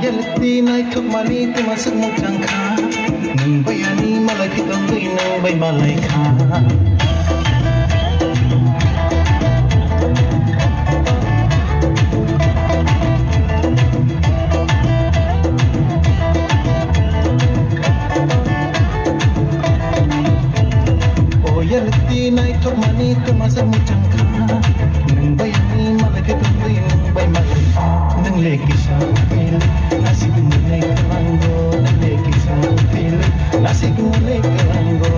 Yalati nai thuk mani tu masuk mutang kha nang bayani malai kitong gui nang bay malai kha Yalati nai thuk mani tu masuk mutang kha nang bayani malai kitong gui nang bay malai nang leki sa feel nasi mulai kelango nang leki sa feel nasi mulai kelango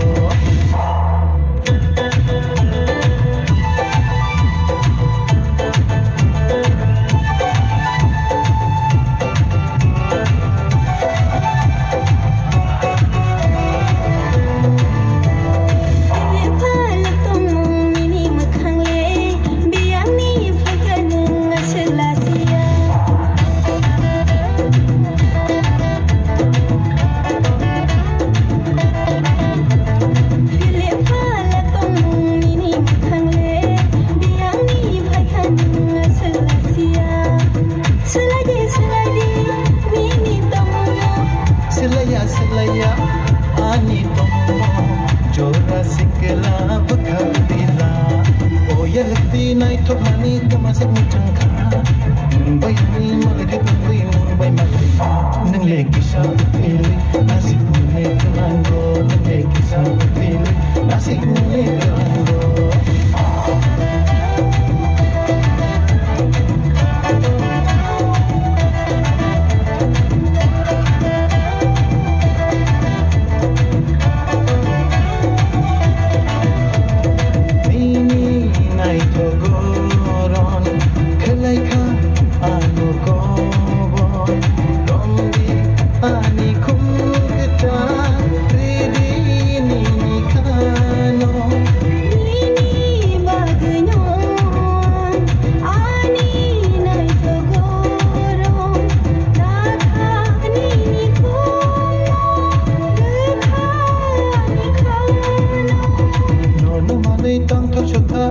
Selaya ani tomo jora sikela bakhabila o yalti nai thok mani kamasak muchang kha bay ni malaki tui bay malai nang leki sa pili nasik mule kalango nang leki sa pili nasik mule kalango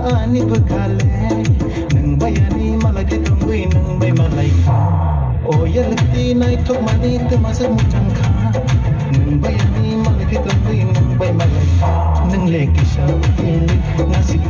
ani bekale nang bayani malaki tungguin nang bay malai o yalati nai thok mani tu masak muchang kha nang bayani malaki tungguin nang bay malai nang leki sa pili nasik